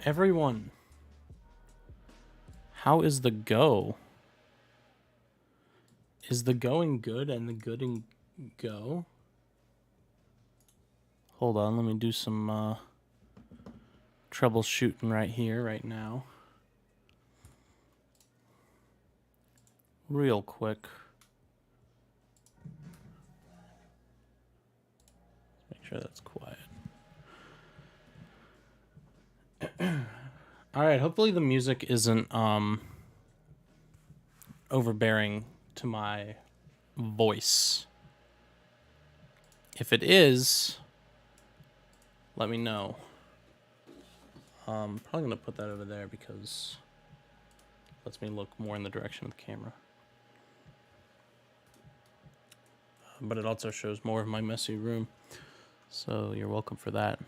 Everyone, how is the go? Is the going good and the gooding go? Hold on, let me do some troubleshooting right here, right now. Real quick. Make sure that's quiet. Alright, hopefully the music isn't overbearing to my voice. If it is, let me know. Probably gonna put that over there because it lets me look more in the direction of the camera. But it also shows more of my messy room. So you're welcome for that.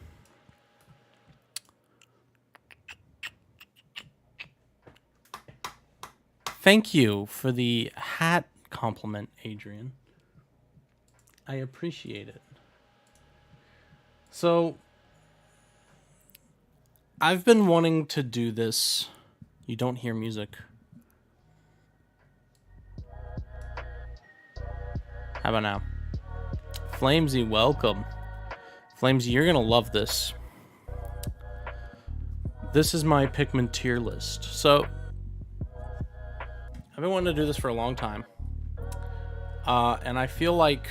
Thank you for the hat compliment, Adrian. I appreciate it. So, I've been wanting to do this. You don't hear music. How about now? Flamesy, welcome. Flamesy, you're gonna love this. This is my Pikmin tier list. So, I've been wanting to do this for a long time. And I feel like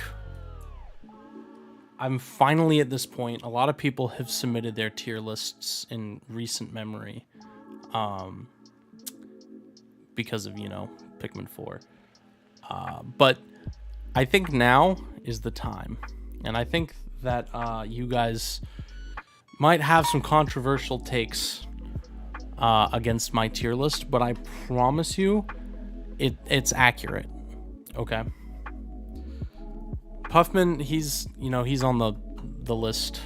I'm finally at this point. A lot of people have submitted their tier lists in recent memory. Because of, you know, Pikmin 4. But I think now is the time. And I think that you guys might have some controversial takes against my tier list, but I promise you it's accurate. Okay. Puffman, he's on the list.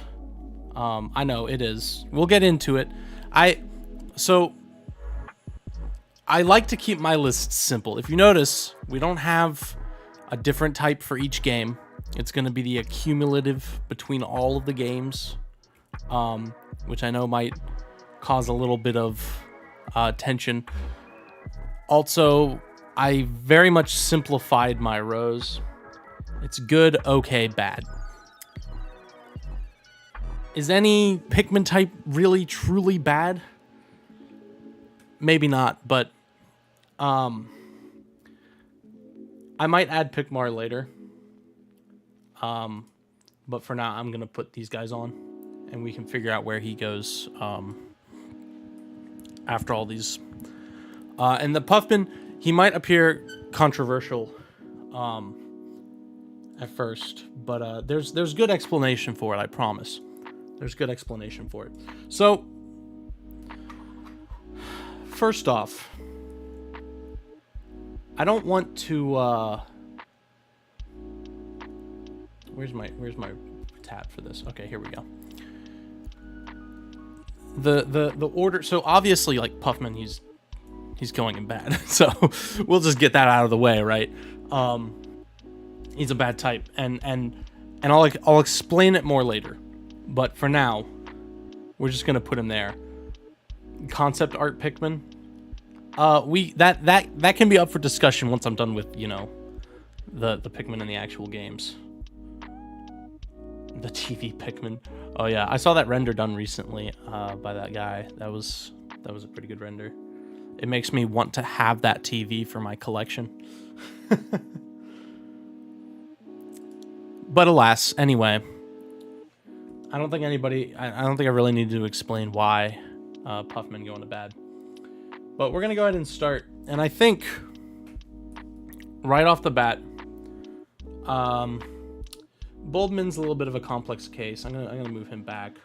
I know it is. We'll get into it. I like to keep my lists simple. If you notice, we don't have a different type for each game. It's going to be the accumulative between all of the games, which I know might cause a little bit of tension. Also, I very much simplified my rows. It's good, okay, bad. Is any Pikmin type really, truly bad? Maybe not, but I might add Pikmar later. But for now, I'm going to put these guys on, and we can figure out where he goes after all these. And the Puffman, he might appear controversial at first, but there's good explanation for it, I promise. There's good explanation for it. So, first off, I don't want to where's my tab for this? Okay, here we go. The order, so obviously, like, Puffman, he's going in bad. So we'll just get that out of the way, right? He's a bad type, and I'll explain it more later. But for now, we're just gonna put him there. Concept art Pikmin. That can be up for discussion once I'm done with, you know, the Pikmin in the actual games. The TV Pikmin. Oh yeah, I saw that render done recently by that guy. That was a pretty good render. It makes me want to have that TV for my collection. But alas, anyway, I don't think I really need to explain why Puffman going to bad. But we're gonna go ahead and start, and I think right off the bat, Boldman's a little bit of a complex case. I'm gonna move him back,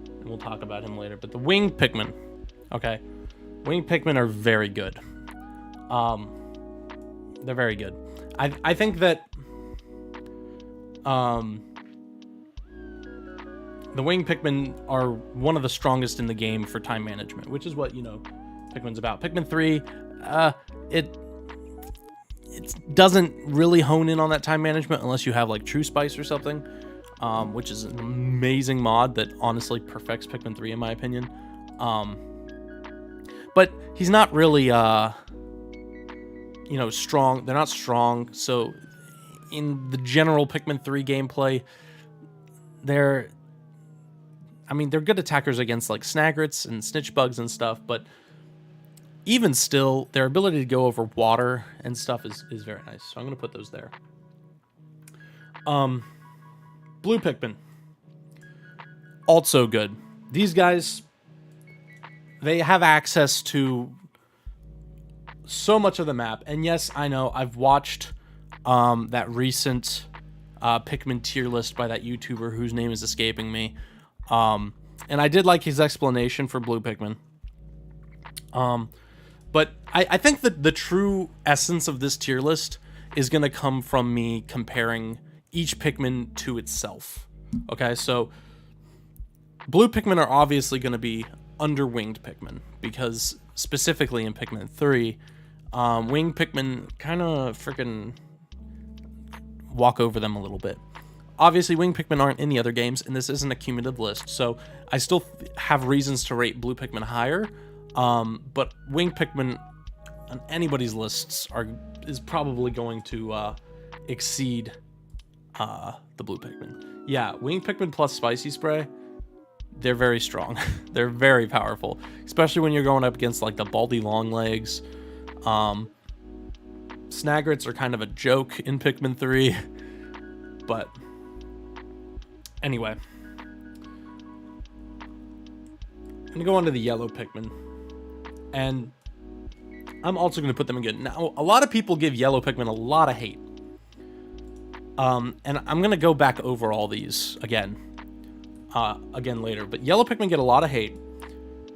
and we'll talk about him later. But the winged Pikmin, okay, winged Pikmin are very good. They're very good. I think that the winged Pikmin are one of the strongest in the game for time management, which is what, you know, Pikmin's about. Pikmin 3, it doesn't really hone in on that time management unless you have like True Spice or something, which is an amazing mod that honestly perfects Pikmin 3 in my opinion. but he's not really strong. They're not strong. So in the general Pikmin 3 gameplay, they're good attackers against like Snagrets and Snitch Bugs and stuff, but even still, their ability to go over water and stuff is very nice. So I'm going to put those there. Blue Pikmin. Also good. These guys, they have access to so much of the map. And yes, I know, I've watched that recent Pikmin tier list by that YouTuber whose name is escaping me. And I did like his explanation for Blue Pikmin. But I think that the true essence of this tier list is going to come from me comparing each Pikmin to itself. Okay, so Blue Pikmin are obviously going to be underwinged Pikmin, because specifically in Pikmin 3, winged Pikmin kind of freaking walk over them a little bit. Obviously, winged Pikmin aren't in the other games, and this isn't a cumulative list, so I still have reasons to rate Blue Pikmin higher. But winged Pikmin on anybody's lists is probably going to exceed the Blue Pikmin. Yeah, winged Pikmin plus Spicy Spray, they're very strong. They're very powerful, especially when you're going up against like the Baldy Longlegs. Snagrets are kind of a joke in Pikmin 3, but anyway. I'm gonna go on to the yellow Pikmin. And I'm also going to put them in good. Now, a lot of people give yellow Pikmin a lot of hate. And I'm going to go back over all these again later. But yellow Pikmin get a lot of hate.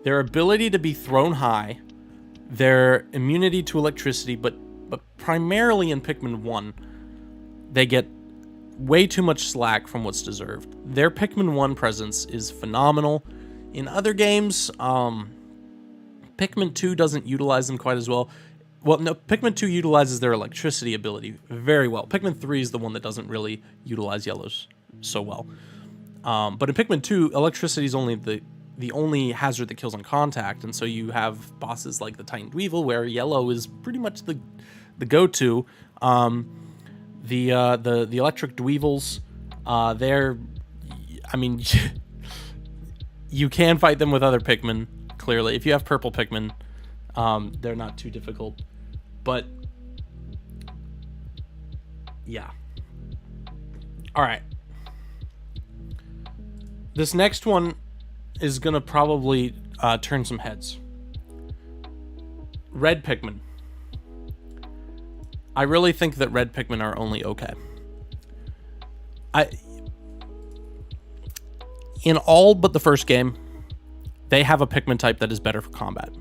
Their ability to be thrown high, their immunity to electricity, but primarily in Pikmin 1, they get way too much slack from what's deserved. Their Pikmin 1 presence is phenomenal. In other games, Pikmin 2 doesn't utilize them quite as well. Well, no, Pikmin 2 utilizes their electricity ability very well. Pikmin 3 is the one that doesn't really utilize yellows so well. But in Pikmin 2, electricity is only the only hazard that kills on contact, and so you have bosses like the Titan Dweevil, where yellow is pretty much the go-to. The electric Dweevils, you can fight them with other Pikmin. Clearly, if you have purple Pikmin, they're not too difficult. But yeah. All right. This next one is gonna probably turn some heads. Red Pikmin. I really think that red Pikmin are only okay. In all but the first game, they have a Pikmin type that is better for combat.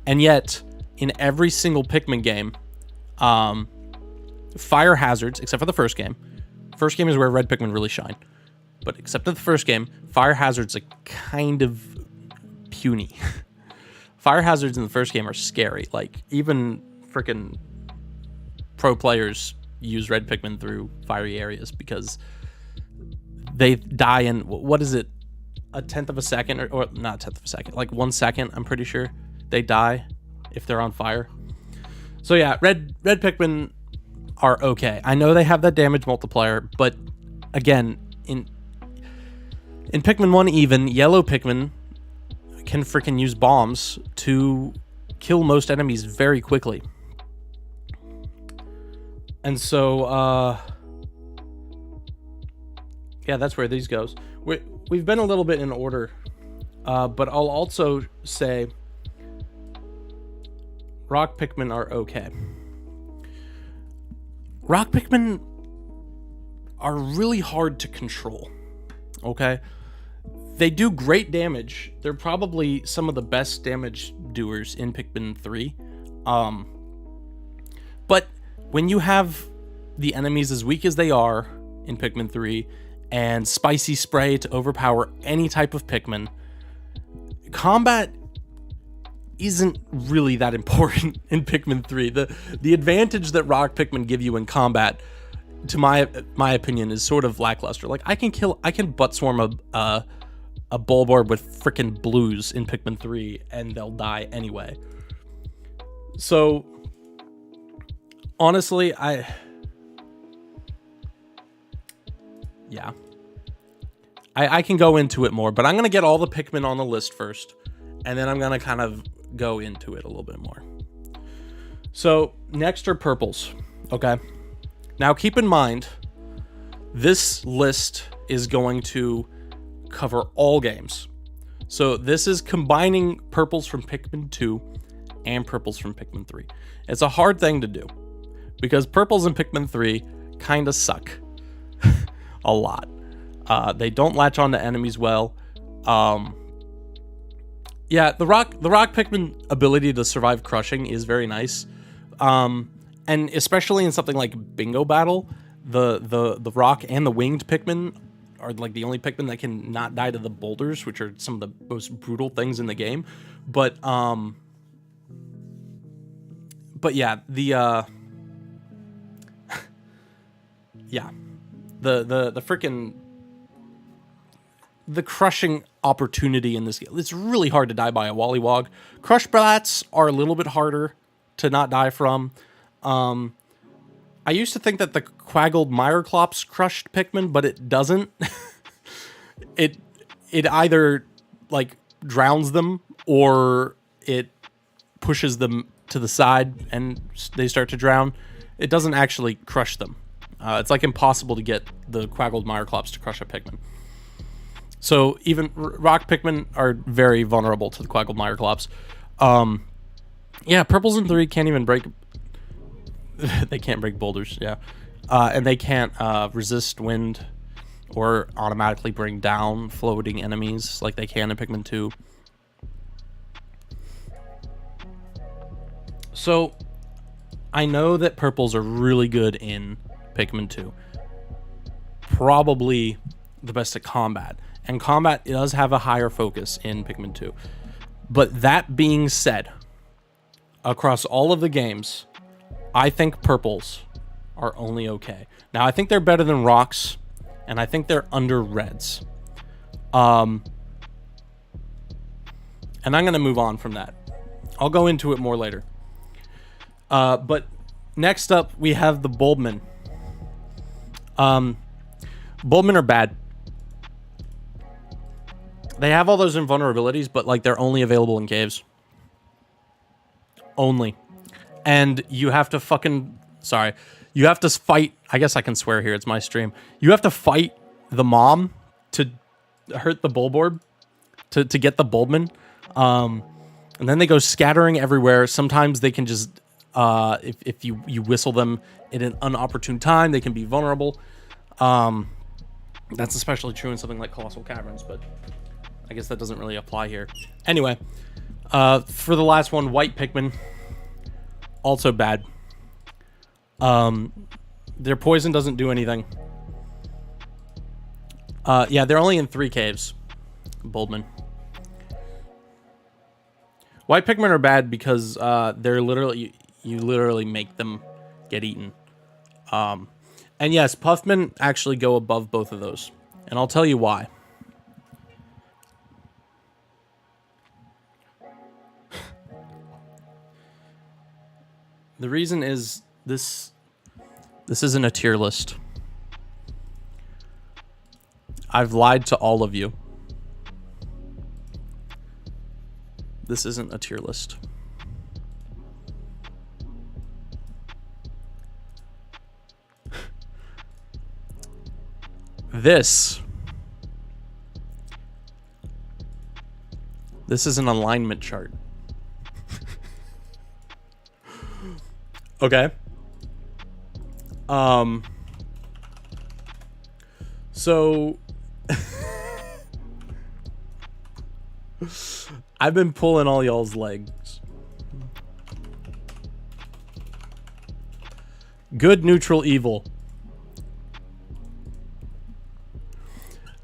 And yet, in every single Pikmin game, fire hazards, except for the first game is where red Pikmin really shine. But except for the first game, fire hazards are kind of puny. Fire hazards in the first game are scary. Like, even freaking pro players use red Pikmin through fiery areas because they die in, what is it? A tenth of a second, or not a tenth of a second, like 1 second, I'm pretty sure they die if they're on fire. So yeah, red Pikmin are okay. I know they have that damage multiplier, but again, in Pikmin 1 even, yellow Pikmin can freaking use bombs to kill most enemies very quickly. And so, yeah, that's where these goes. We've been a little bit in order, but I'll also say rock Pikmin are okay. Rock Pikmin are really hard to control, okay? They do great damage. They're probably some of the best damage doers in Pikmin 3. But when you have the enemies as weak as they are in Pikmin 3, and Spicy Spray to overpower any type of Pikmin, combat isn't really that important in Pikmin 3. The advantage that rock Pikmin give you in combat, to my opinion, is sort of lackluster. Like, I can butt swarm a Bulborb with freaking blues in Pikmin 3 and they'll die anyway. So honestly, I can go into it more, but I'm going to get all the Pikmin on the list first, and then I'm going to kind of go into it a little bit more. So next are purples. Okay. Now keep in mind, this list is going to cover all games. So this is combining purples from Pikmin 2 and purples from Pikmin 3. It's a hard thing to do because purples in Pikmin 3 kind of suck a lot. They don't latch onto enemies well. Yeah, the rock Pikmin ability to survive crushing is very nice. And especially in something like Bingo Battle, the rock and the winged Pikmin are like the only Pikmin that can not die to the boulders, which are some of the most brutal things in the game. But yeah, the freaking the crushing opportunity in this game. It's really hard to die by a Wollywog. Crush Blats are a little bit harder to not die from. I used to think that the Quaggled Myroclops crushed Pikmin, but it doesn't. it either like drowns them or it pushes them to the side and they start to drown. It doesn't actually crush them. It's like impossible to get the Quaggled Myroclops to crush a Pikmin. So even rock Pikmin are very vulnerable to the Quaggled Myroclops. Yeah, purples in 3 can't even break. They can't break boulders. Yeah, and they can't resist wind or automatically bring down floating enemies like they can in Pikmin 2. So I know that purples are really good in Pikmin 2. Probably the best at combat. And combat does have a higher focus in Pikmin 2. But that being said, across all of the games, I think purples are only okay. Now, I think they're better than rocks, and I think they're under reds. And I'm going to move on from that. I'll go into it more later. But next up, we have the Bulbmin. Bulbmin are bad. They have all those invulnerabilities, but like they're only available in caves. Only. And you have to you have to fight. I guess I can swear here. It's my stream. You have to fight the mom to hurt the Bulborb to get the Bulbmin. And then they go scattering everywhere. Sometimes they can just, if you whistle them at an unopportune time, they can be vulnerable. That's especially true in something like Colossal Caverns, but I guess that doesn't really apply here. Anyway, for the last one, white Pikmin. Also bad. Their poison doesn't do anything. Yeah, they're only in 3 caves. Bulbmin. White Pikmin are bad because they're literally you literally make them get eaten. And yes, Puffmin actually go above both of those, and I'll tell you why. The reason is this isn't a tier list. I've lied to all of you. This isn't a tier list. This is an alignment chart. Okay. So I've been pulling all y'all's legs. Good, neutral, evil.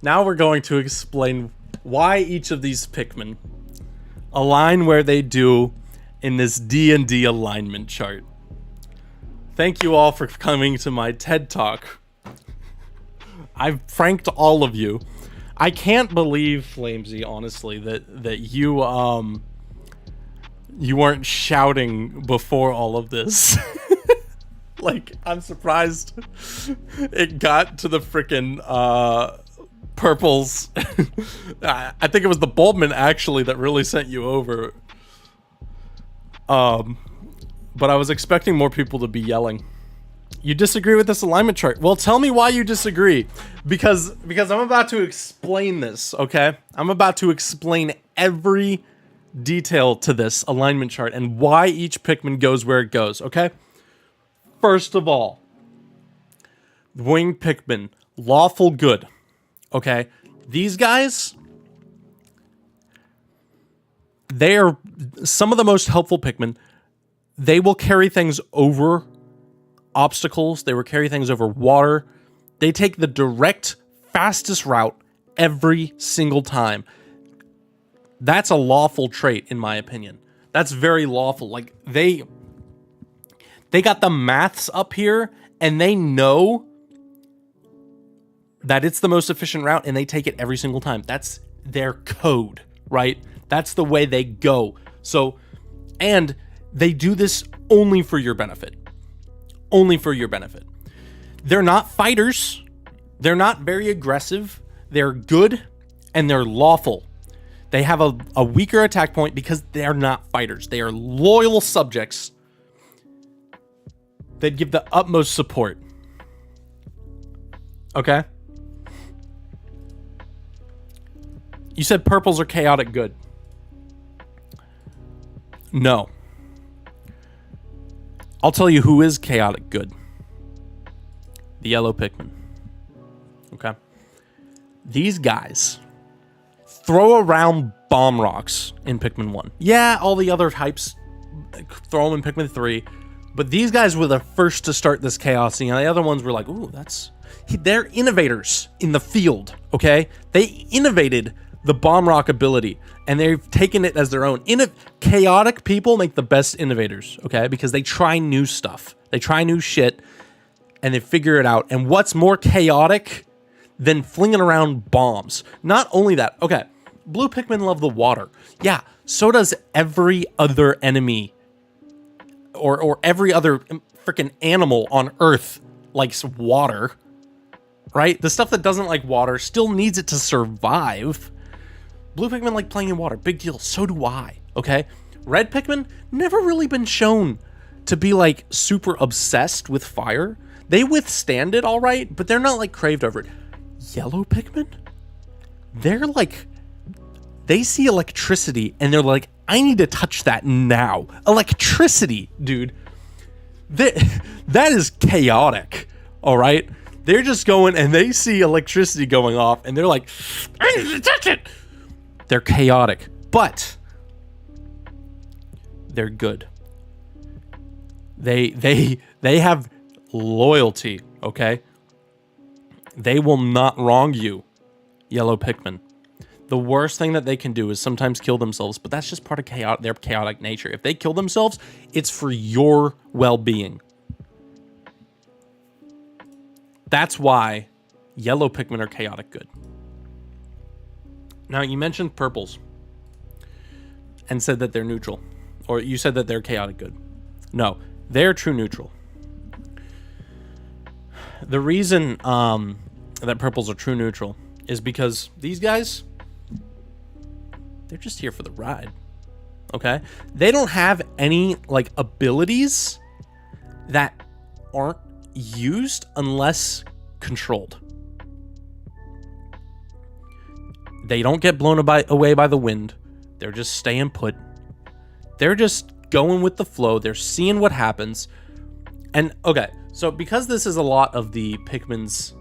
Now we're going to explain why each of these Pikmin align where they do in this D&D alignment chart. Thank you all for coming to my TED Talk. I've pranked all of you. I can't believe, Flamesy, honestly, that you weren't shouting before all of this. Like, I'm surprised it got to the frickin' purples. I think it was the Bulbman actually that really sent you over. But I was expecting more people to be yelling. You disagree with this alignment chart? Well, tell me why you disagree. Because I'm about to explain this, okay? I'm about to explain every detail to this alignment chart and why each Pikmin goes where it goes, okay? First of all, winged Pikmin, lawful good, okay? These guys, they are some of the most helpful Pikmin. They will carry things over obstacles. They will carry things over water. They take the direct, fastest route every single time. That's a lawful trait, in my opinion. That's very lawful. Like, they got the maths up here, and they know that it's the most efficient route, and they take it every single time. That's their code, right? That's the way they go. So, and they do this only for your benefit. Only for your benefit. They're not fighters. They're not very aggressive. They're good, and they're lawful. They have a weaker attack point because they're not fighters. They are loyal subjects that give the utmost support. Okay? You said purples are chaotic good. No. I'll tell you who is chaotic good. The yellow Pikmin. Okay? These guys throw around bomb rocks in Pikmin 1. Yeah, all the other types throw them in Pikmin 3. But these guys were the first to start this chaos scene. And the other ones were like, ooh, they're innovators in the field, okay? They innovated the bomb rock ability, and they've taken it as their own. Chaotic people make the best innovators, okay? Because they try new stuff. They try new shit, and they figure it out. And what's more chaotic than flinging around bombs? Not only that, okay, blue Pikmin love the water. Yeah, so does every other enemy or every other freaking animal on Earth likes water, right? The stuff that doesn't like water still needs it to survive. Blue Pikmin like playing in water. Big deal. So do I, okay? Red Pikmin, never really been shown to be like super obsessed with fire. They withstand it all right, but they're not like craved over it. Yellow Pikmin, they're like, they see electricity and they're like, I need to touch that now. Electricity, dude. That is chaotic, all right? They're just going and they see electricity going off and they're like, I need to touch it. They're chaotic, but they're good. They have loyalty, okay? They will not wrong you, yellow Pikmin. The worst thing that they can do is sometimes kill themselves, but that's just part of their chaotic nature. If they kill themselves, it's for your well-being. That's why yellow Pikmin are chaotic good. Now, you mentioned purples and said that they're neutral. Or you said that they're chaotic good. No, they're true neutral. The reason that purples are true neutral is because these guys, they're just here for the ride, okay? They don't have any, like, abilities that aren't used unless controlled. They don't get blown away by the wind. They're just staying put. They're just going with the flow. They're seeing what happens. And, okay, so because this is a lot of the Pikmin's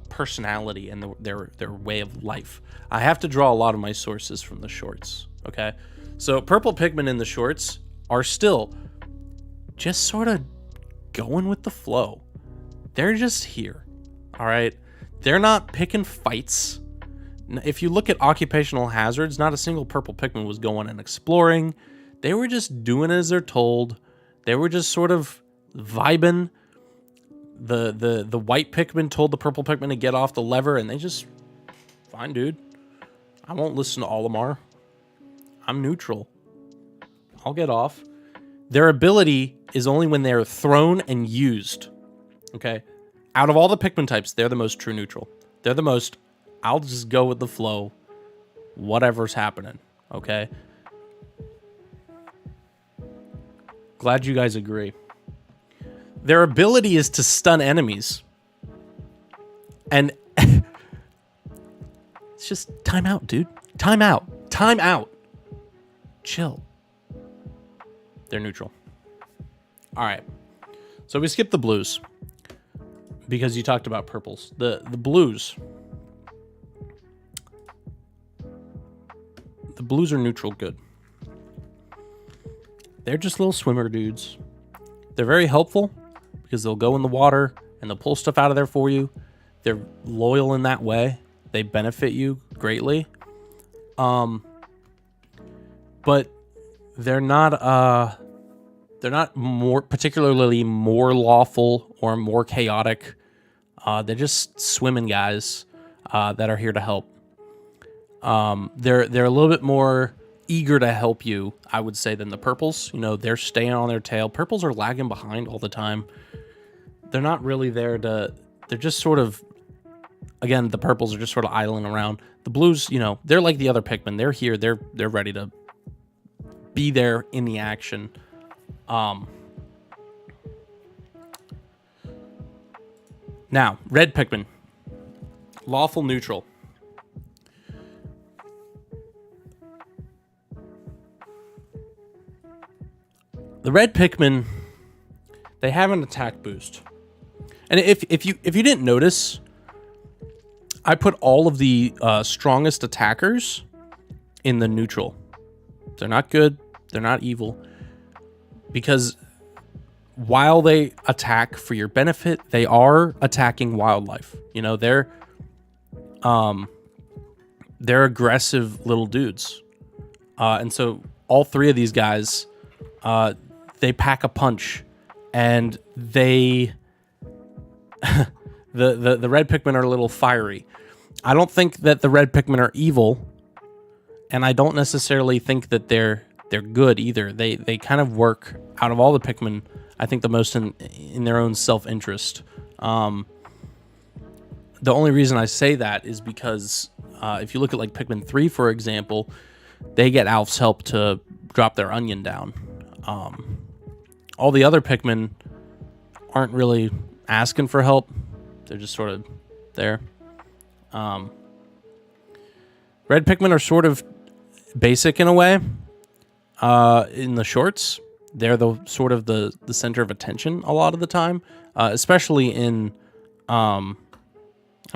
personality and their way of life, I have to draw a lot of my sources from the shorts, okay? So purple Pikmin in the shorts are still just sort of going with the flow. They're just here, all right? They're not picking fights. If you look at occupational hazards, not a single purple Pikmin was going and exploring. They were just doing as they're told. They were just sort of vibing. The white Pikmin told the purple Pikmin to get off the lever, and they just Fine, dude. I won't listen to Olimar. I'm neutral. I'll get off. Their ability is only when they're thrown and used. Okay? Out of all the Pikmin types, they're the most true neutral. They're the most, I'll just go with the flow. Whatever's happening. Okay? Glad you guys agree. Their ability is to stun enemies. And it's just time out, dude. Time out. Time out. Chill. They're neutral. All right. So we skipped the blues because you talked about purples. The blues. The blues are neutral good. They're just little swimmer dudes. They're very helpful because they'll go in the water and they'll pull stuff out of there for you. They're loyal in that way. They benefit you greatly. But they're not more particularly more lawful or more chaotic. They're just swimming guys that are here to help. They're a little bit more eager to help you, I would say, than the purples. You know, they're staying on their tail. Purples are lagging behind all the time. They're not really there to. They're just sort of. Again, the purples are just sort of idling around. The blues, you know, they're like the other Pikmin. They're here. They're ready to be there in the action. Now, red Pikmin. Lawful neutral. The red Pikmin, they have an attack boost. And if you didn't notice, I put all of the strongest attackers in the neutral. They're not good. They're not evil. Because while they attack for your benefit, they are attacking wildlife. You know, they're aggressive little dudes. And so all three of these guys, they pack a punch. And they... The red Pikmin are a little fiery. I don't think that the red Pikmin are evil, and I don't necessarily think that they're good either. They kind of work out of all the Pikmin, I think the most in their own self-interest. The only reason I say that is because if you look at like Pikmin 3, for example, they get Alf's help to drop their onion down. All the other Pikmin aren't really asking for help. They're just sort of there. Red Pikmin are sort of basic in a way. In the shorts, they're the sort of the center of attention a lot of the time, especially in I'm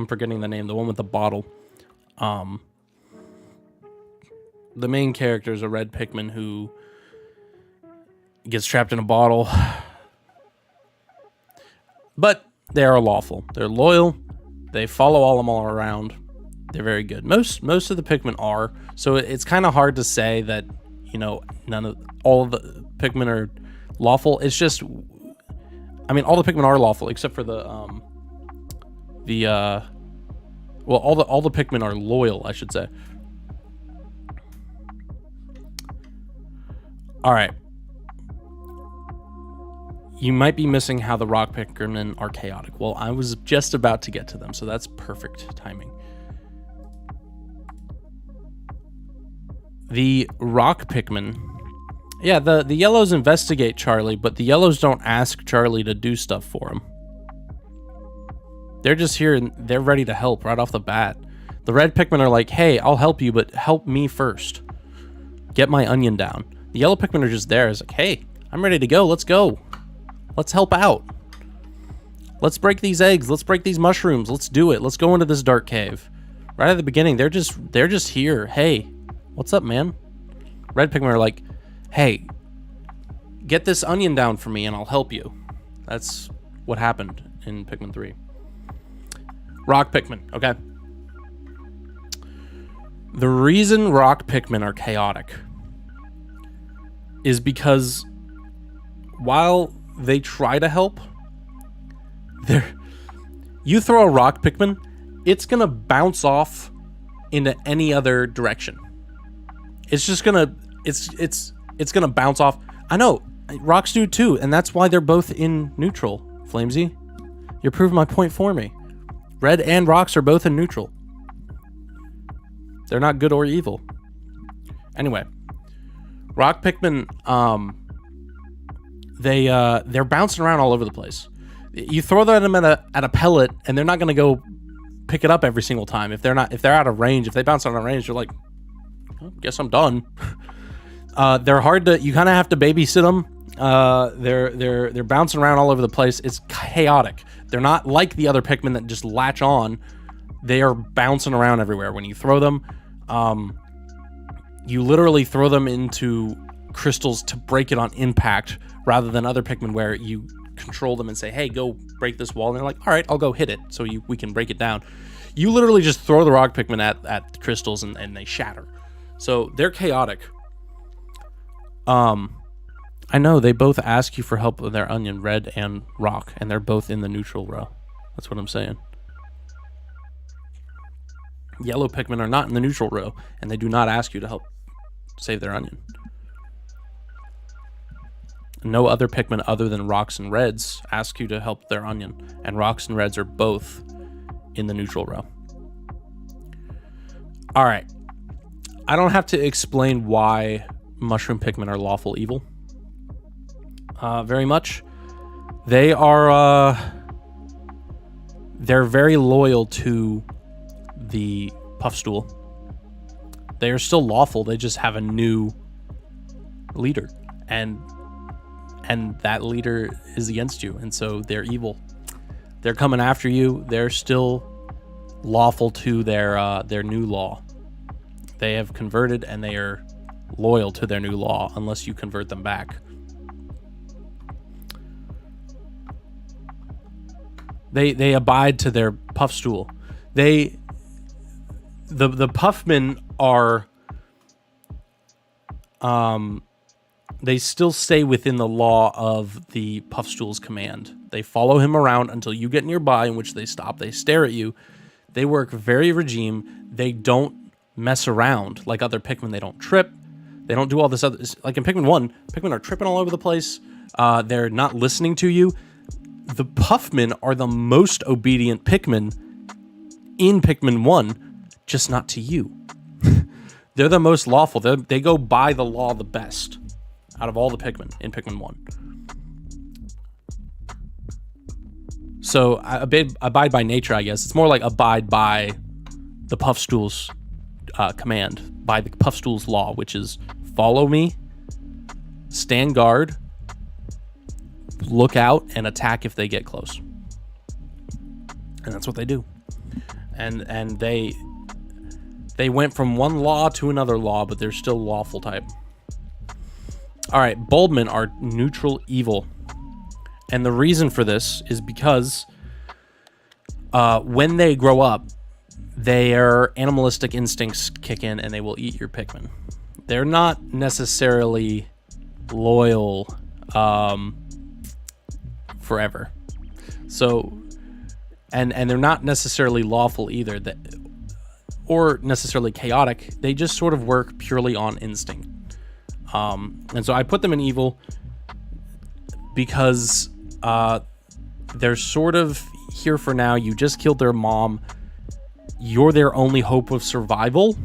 forgetting the name, the one with the bottle. The main character is a red Pikmin who gets trapped in a bottle. But they are lawful. They're loyal. They follow all around. They're very good. Most of the Pikmin are. So it's kind of hard to say that, you know, all of the Pikmin are lawful. It's just, I mean, all the Pikmin are lawful except for all the Pikmin are loyal, I should say. All right. You might be missing how the rock Pikmin are chaotic. Well, I was just about to get to them, so that's perfect timing. The rock Pikmin, yeah, the yellows investigate Charlie, but the yellows don't ask Charlie to do stuff for them. They're just here and they're ready to help right off the bat. The red Pikmin are like, hey, I'll help you, but help me first. Get my onion down. The yellow Pikmin are just there. It's like, hey, I'm ready to go. Let's go. Let's help out. Let's break these eggs. Let's break these mushrooms. Let's do it. Let's go into this dark cave. Right at the beginning, they're just here. Hey, what's up, man? Red Pikmin are like, hey, get this onion down for me and I'll help you. That's what happened in Pikmin 3. Rock Pikmin, okay. The reason rock Pikmin are chaotic is because while they try to help, you throw a rock Pikmin, it's gonna bounce off into any other direction. It's just gonna it's gonna bounce off. I know rocks do too, and that's why they're both in neutral. Flamesy, you're proving my point for me. Red and rocks are both in neutral. They're not good or evil. Anyway, rock Pikmin, they're bouncing around all over the place. You throw them at a pellet, and they're not gonna go pick it up every single time. If they're out of range, if they bounce out of range, you're like, oh, guess I'm done. They're hard to. You kind of have to babysit them. They're bouncing around all over the place. It's chaotic. They're not like the other Pikmin that just latch on. They are bouncing around everywhere. When you throw them, you literally throw them into crystals to break it on impact, rather than other Pikmin where you control them and say, hey, go break this wall, and they're like, all right, I'll go hit it so we can break it down. You literally just throw the rock Pikmin at crystals and they shatter. So they're chaotic. I know they both ask you for help with their onion, red and rock, and they're both in the neutral row. That's what I'm saying. Yellow Pikmin are not in the neutral row, and they do not ask you to help save their onion. No other Pikmin other than rocks and reds ask you to help their onion, and rocks and reds are both in the neutral row. All right. I don't have to explain why mushroom Pikmin are lawful evil very much. They are they're very loyal to the Puffstool. They are still lawful. They just have a new leader, and that leader is against you, and so they're evil. They're coming after you. They're still lawful to their new law. They have converted, and they are loyal to their new law unless you convert them back. They abide to their Puffstool. The Puffmen are they still stay within the law of the Puffstool's command. They follow him around until you get nearby, in which they stop. They stare at you. They work very regime. They don't mess around like other Pikmin. They don't trip. They don't do all this other... Like in Pikmin 1, Pikmin are tripping all over the place. They're not listening to you. The Puffmen are the most obedient Pikmin in Pikmin 1, just not to you. They're the most lawful. They go by the law the best out of all the Pikmin in Pikmin 1. So abide by nature, I guess. It's more like abide by the Puffstool's command, by the Puffstool's law, which is follow me, stand guard, look out, and attack if they get close. And that's what they do. And they went from one law to another law, but they're still lawful type. All right, Bulbmen are neutral evil. And the reason for this is because when they grow up, their animalistic instincts kick in and they will eat your Pikmin. They're not necessarily loyal forever. So, and they're not necessarily lawful either, or necessarily chaotic. They just sort of work purely on instinct. And so I put them in evil because they're sort of here for now. You just killed their mom. You're their only hope of survival.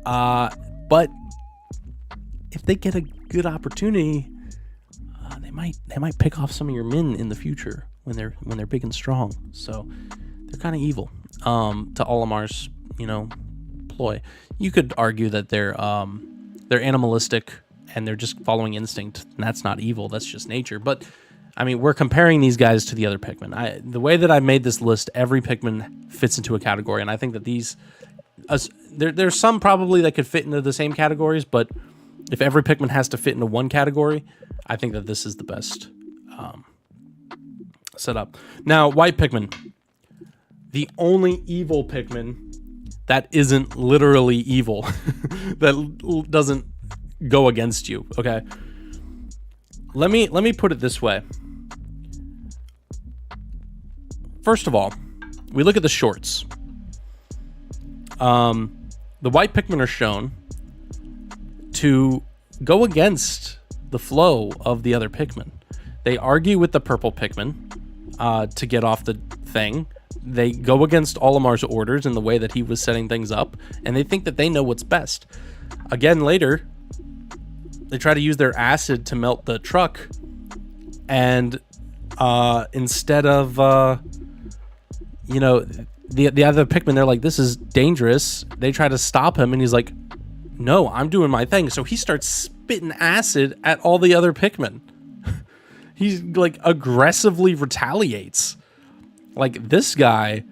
But if they get a good opportunity, they might pick off some of your men in the future when they're big and strong. So they're kind of evil. To Olimar's, ploy. You could argue that they're animalistic and they're just following instinct, and that's not evil. That's just nature. But I mean, we're comparing these guys to the other Pikmin. The way that I made this list, every Pikmin fits into a category, and I think that these, there's some probably that could fit into the same categories, but if every Pikmin has to fit into one category, I think that this is the best setup. Now, white Pikmin, the only evil Pikmin that isn't literally evil, that doesn't go against you. Okay, let me put it this way. First of all, we look at the shorts. The white Pikmin are shown to go against the flow of the other Pikmin. They argue with the purple Pikmin to get off the thing. They go against Olimar's orders in the way that he was setting things up, and they think that they know what's best. Again, later, they try to use their acid to melt the truck, and instead of, the other Pikmin, they're like, this is dangerous. They try to stop him, and he's like, no, I'm doing my thing. So he starts spitting acid at all the other Pikmin. He's like aggressively retaliates. Like, this guy,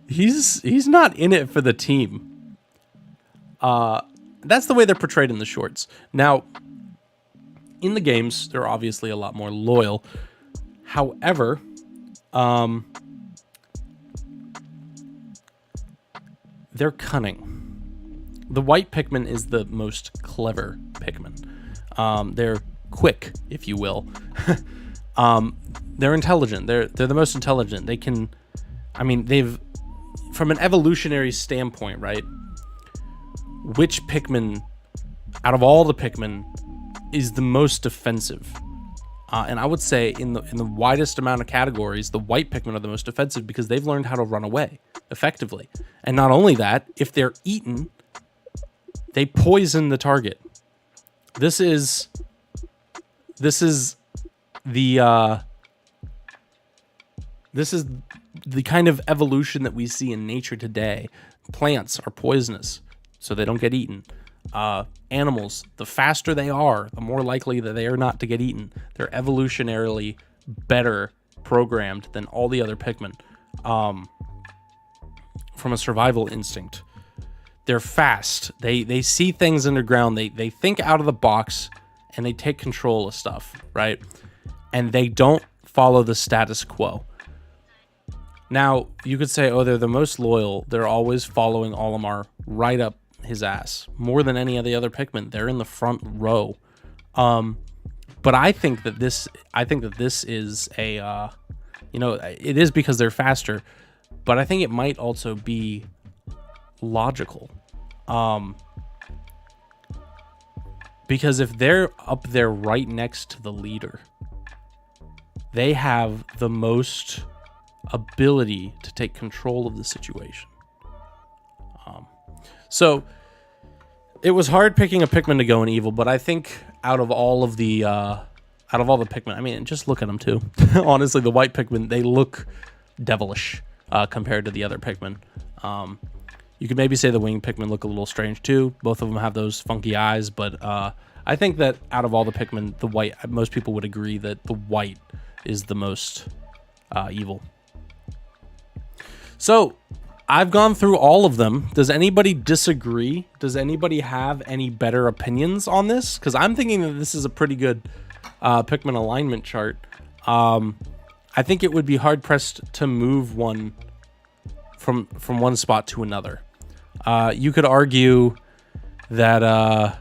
he's not in it for the team. That's the way they're portrayed in the shorts. Now, in the games, they're obviously a lot more loyal. However, they're cunning. The white Pikmin is the most clever Pikmin. They're quick, if you will. They're intelligent. They're the most intelligent. They can, they've, from an evolutionary standpoint, right? Which Pikmin, out of all the Pikmin, is the most defensive? And I would say in the widest amount of categories, the white Pikmin are the most defensive because they've learned how to run away effectively. And not only that, if they're eaten, they poison the target. This is the kind of evolution that we see in nature today. Plants are poisonous, so they don't get eaten. Animals, the faster they are, the more likely that they are not to get eaten. They're evolutionarily better programmed than all the other Pikmin from a survival instinct. They're fast. They see things underground. They think out of the box, and they take control of stuff, right? And they don't follow the status quo. Now, you could say, oh, they're the most loyal. They're always following Olimar right up his ass. More than any of the other Pikmin. They're in the front row. But I think that this is a, it is because they're faster, but I think it might also be logical. Because if they're up there right next to the leader, they have the most ability to take control of the situation. So it was hard picking a Pikmin to go in evil, but I think out of all the Pikmin, just look at them too. Honestly, the white Pikmin, they look devilish compared to the other Pikmin. You could maybe say the winged Pikmin look a little strange too. Both of them have those funky eyes, but I think that out of all the Pikmin, the white, most people would agree that the white is the most evil. So I've gone through all of them. Does anybody disagree? Does anybody have any better opinions on this? Because I'm thinking that this is a pretty good Pikmin alignment chart. I think it would be hard pressed to move one from one spot to another. You could argue that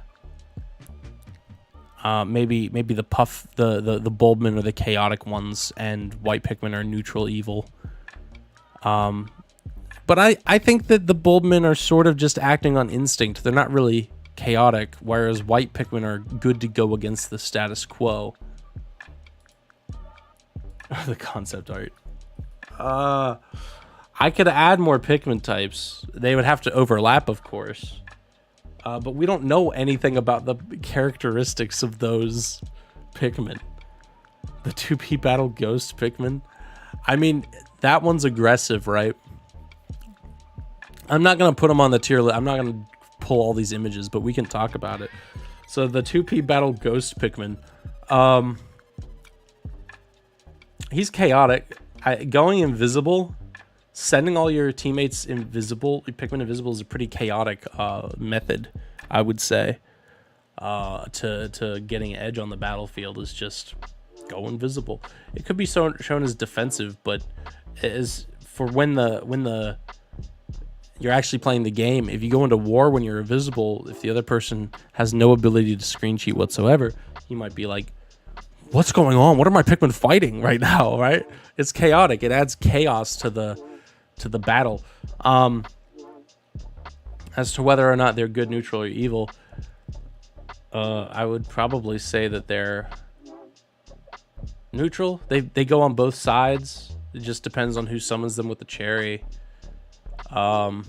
maybe the puff, the Bulbmin are the chaotic ones, and white Pikmin are neutral evil. But I think that the Bulbmin are sort of just acting on instinct. They're not really chaotic, whereas white Pikmin are good to go against the status quo. The concept art. I could add more Pikmin types. They would have to overlap, of course. But we don't know anything about the characteristics of those Pikmin. The 2P Battle Ghost Pikmin. That one's aggressive, right? I'm not going to put them on the tier list. I'm not going to pull all these images, but we can talk about it. So the 2P Battle Ghost Pikmin. He's chaotic. Going invisible, sending all your teammates invisible, Pikmin invisible, is a pretty chaotic method, I would say. To getting edge on the battlefield is just go invisible. It could be shown as defensive, but as for when you're actually playing the game, if you go into war when you're invisible, if the other person has no ability to screen cheat whatsoever, you might be like, what's going on? What are my Pikmin fighting right now, right? It's chaotic. It adds chaos to the battle. As to whether or not they're good, neutral, or evil, I would probably say that they're neutral. They go on both sides. It just depends on who summons them with the cherry. But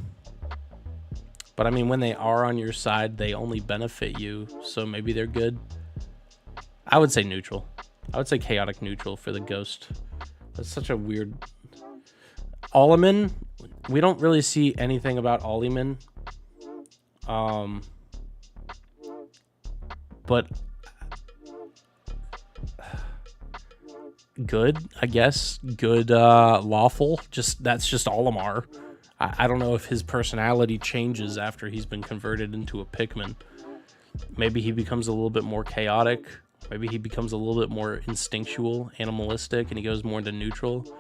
I mean, when they are on your side, they only benefit you, so maybe they're good. I would say neutral. I would say chaotic neutral for the ghost. That's such a weird... Oliman, we don't really see anything about Oliman. But good, I guess. Good, lawful. That's just Olimar. I don't know if his personality changes after he's been converted into a Pikmin. Maybe he becomes a little bit more chaotic. Maybe he becomes a little bit more instinctual, animalistic, and he goes more into neutral.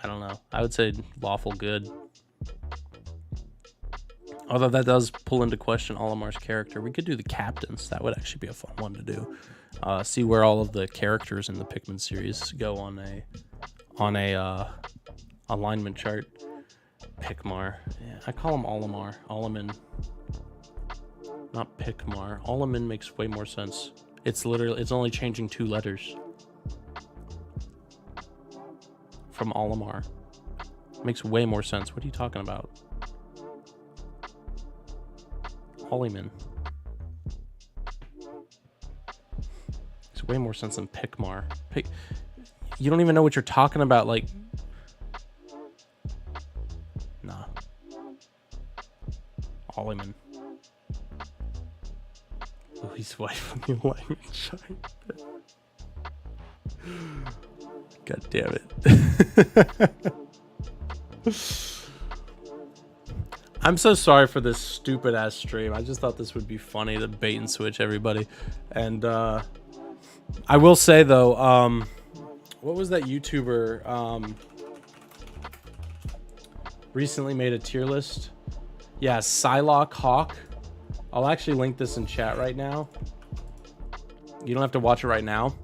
I don't know. I would say lawful good. Although that does pull into question Olimar's character. We could do the captains. That would actually be a fun one to do. See where all of the characters in the Pikmin series go on a alignment chart. Pikmar. Yeah, I call him Olimar. Oliman. Not Pikmar. Oliman makes way more sense. It's only changing 2 letters. From Olimar. Makes way more sense. What are you talking about? Oliman. Makes way more sense than Pikmar. You don't even know what you're talking about, like... Nah. Oliman. Louis' wife on the alignment chart. God damn it. I'm so sorry for this stupid ass stream. I just thought this would be funny to bait and switch everybody. And I will say though, what was that YouTuber recently made a tier list? Yeah, Psylocke Hawk. I'll actually link this in chat right now. You don't have to watch it right now.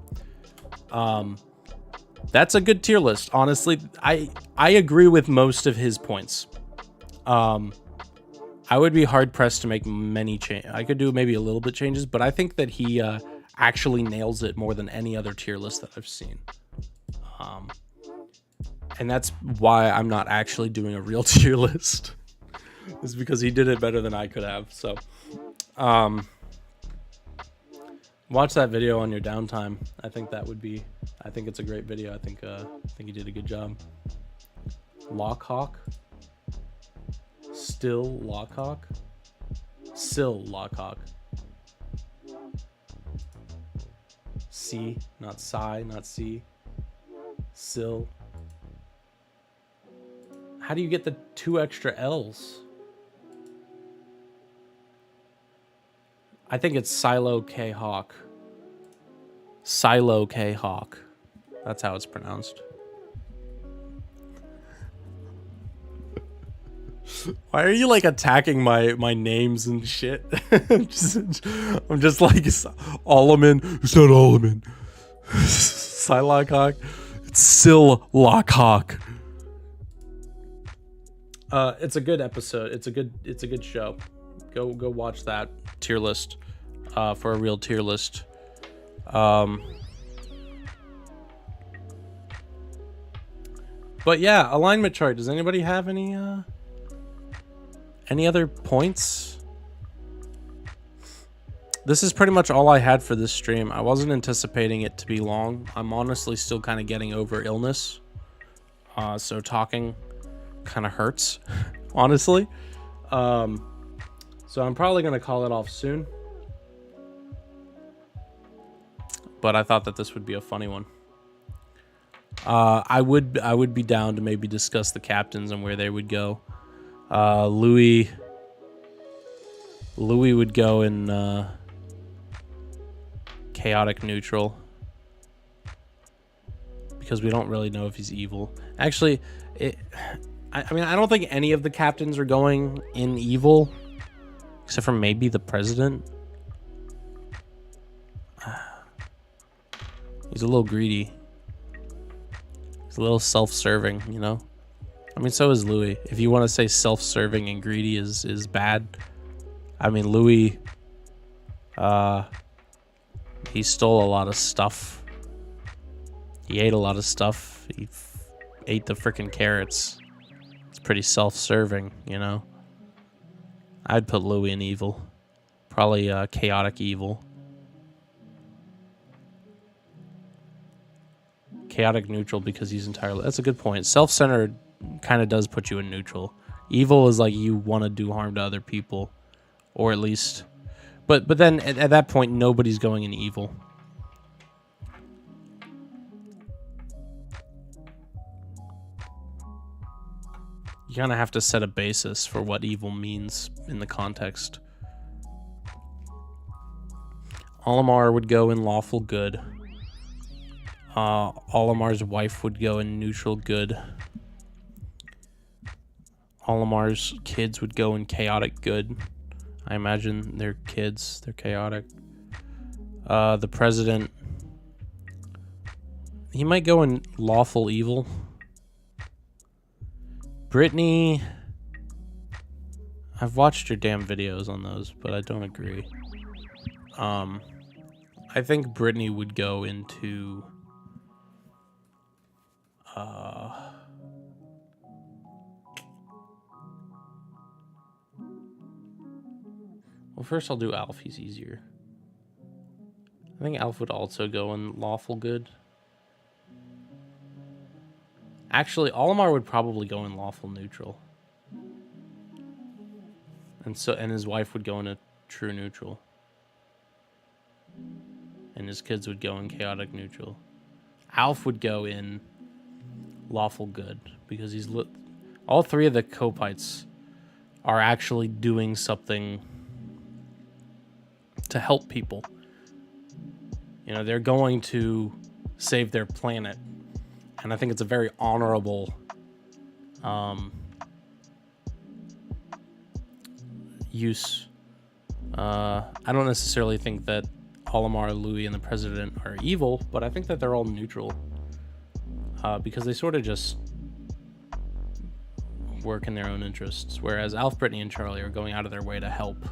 That's a good tier list. Honestly, I agree with most of his points. I would be hard pressed to make many changes. I could do maybe a little bit changes, but I think that he actually nails it more than any other tier list that I've seen. And that's why I'm not actually doing a real tier list. Is because he did it better than I could have. So, watch that video on your downtime. I think it's a great video. I think he did a good job. Lockhawk. Still Lockhawk. Sill Lockhawk. C, not Psy, not C. Sill. How do you get the 2 extra L's? I think it's Silo K Hawk. Silo K Hawk. That's how it's pronounced. Why are you like attacking my names and shit? I'm just like Oliman. It's not Oliman. Psylocke Hawk. It's Sill Lockhawk. It's a good episode. It's a good show. Go watch that tier list for a real tier list. But yeah, alignment chart. Does anybody have any other points? This is pretty much all I had for this stream. I wasn't anticipating it to be long. I'm honestly still kind of getting over illness. So talking kind of hurts, honestly. So I'm probably going to call it off soon. But I thought that this would be a funny one. I would be down to maybe discuss the captains and where they would go. Louis would go in chaotic neutral because we don't really know if he's evil. Actually, I mean, I don't think any of the captains are going in evil, except for maybe the president. He's a little greedy. He's a little self-serving, you know? I mean, so is Louis. If you want to say self-serving and greedy is bad, I mean, Louis, he stole a lot of stuff. He ate a lot of stuff. He ate the freaking carrots. It's pretty self-serving, you know? I'd put Louis in evil. Probably chaotic evil. Chaotic neutral because he's entirely... That's a good point. Self-centered kind of does put you in neutral. Evil is like you want to do harm to other people. Or at least... But then at that point, nobody's going in evil. You kind of have to set a basis for what evil means in the context. Olimar would go in lawful good. Olimar's wife would go in neutral good. Olimar's kids would go in chaotic good. I imagine they're kids. They're chaotic. The president... He might go in lawful evil. Brittany... I've watched your damn videos on those, but I don't agree. I think Brittany would go into... Well, first I'll do Alf. He's easier. I think Alf would also go in lawful good. Actually, Olimar would probably go in lawful neutral. And his wife would go in a true neutral. And his kids would go in chaotic neutral. Alf would go in lawful good because he's all three of the Copites are actually doing something to help people. You know, they're going to save their planet. And I think it's a very honorable use. I don't necessarily think that Olimar, Louis, and the president are evil, but I think that they're all neutral. Because they sort of just work in their own interests. Whereas Alf, Brittany, and Charlie are going out of their way to help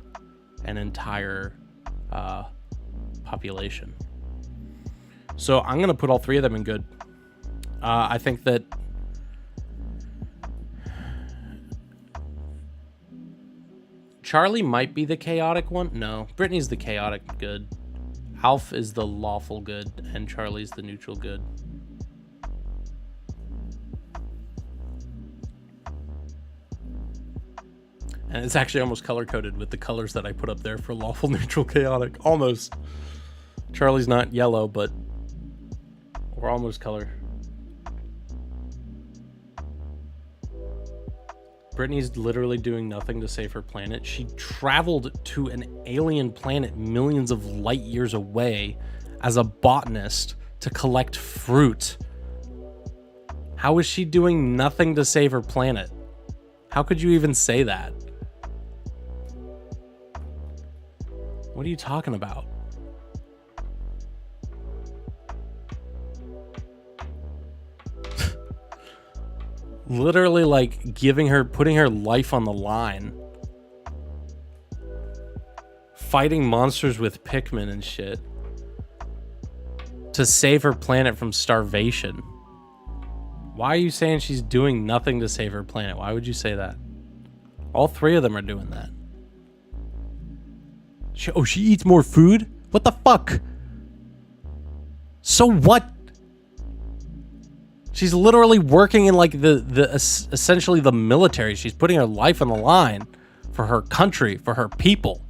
an entire population. So I'm going to put all three of them in good. I think that Charlie might be the chaotic one. No, Brittany's the chaotic good. Alf is the lawful good, and Charlie's the neutral good. And it's actually almost color-coded with the colors that I put up there for lawful, neutral, chaotic. Almost. Charlie's not yellow, but we're almost color. Brittany's literally doing nothing to save her planet. She traveled to an alien planet millions of light years away as a botanist to collect fruit. How is she doing nothing to save her planet? How could you even say that? What are you talking about? Literally, like, putting her life on the line. Fighting monsters with Pikmin and shit. To save her planet from starvation. Why are you saying she's doing nothing to save her planet? Why would you say that? All three of them are doing that. She eats more food? What the fuck? So what? She's literally working in like the essentially the military. She's putting her life on the line for her country, for her people.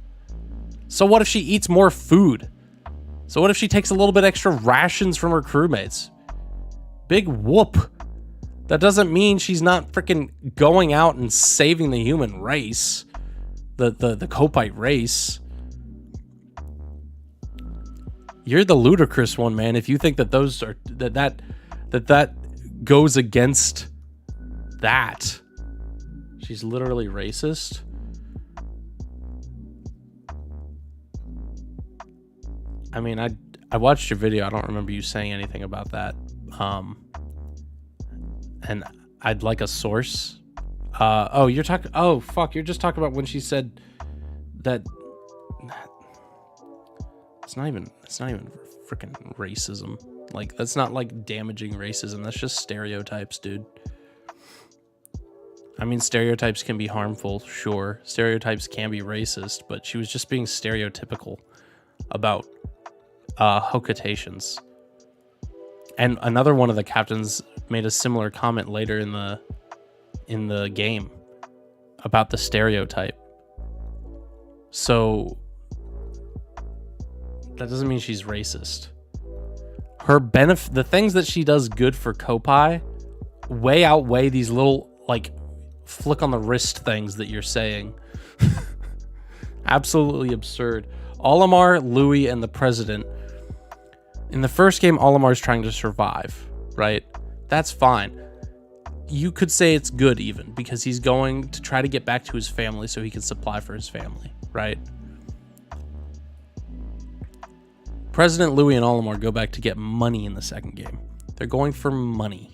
So what if she eats more food? So what if she takes a little bit extra rations from her crewmates? Big whoop. That doesn't mean she's not freaking going out and saving the human race. The Copite race. You're the ludicrous one, man, if you think that those are that goes against that. She's literally racist. I mean, I watched your video. I don't remember you saying anything about that. And I'd like a source. Oh, you're talking. Oh, fuck! You're just talking about when she said that it's not even freaking racism. Like, that's not like damaging racism. That's just stereotypes, dude. I mean, stereotypes can be harmful, sure. Stereotypes can be racist, but she was just being stereotypical about Hokatations. And another one of the captains made a similar comment later in the game about the stereotype. So that doesn't mean she's racist. The things that she does good for Kopai way outweigh these little, like, flick on the wrist things that you're saying. Absolutely absurd. Olimar, Louis, and the president. In the first game, Olimar's trying to survive, right? That's fine. You could say it's good even, because he's going to try to get back to his family so he can supply for his family, right? President Louis and Olimar go back to get money in the second game. They're going for money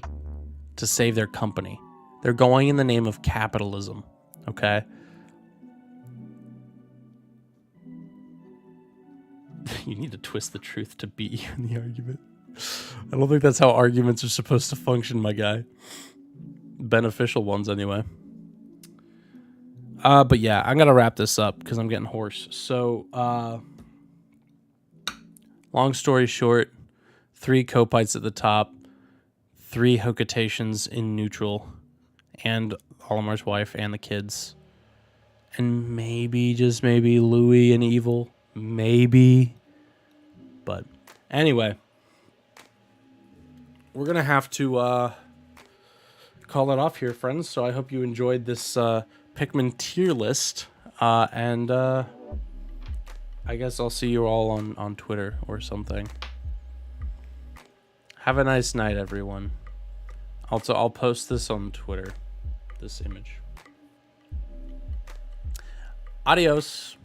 to save their company. They're going in the name of capitalism, okay? You need to twist the truth to beat you in the argument. I don't think that's how arguments are supposed to function, my guy. Beneficial ones, anyway. But yeah, I'm gonna wrap this up because I'm getting hoarse. So, long story short, 3 Kopites at the top, 3 Hokatations in neutral, and Olimar's wife and the kids. And maybe, just maybe, Louis and Evil. Maybe. But anyway, we're going to have to call it off here, friends. So I hope you enjoyed this Pikmin tier list. And I guess I'll see you all on Twitter or something. Have a nice night, everyone. Also, I'll post this on Twitter, this image. Adios.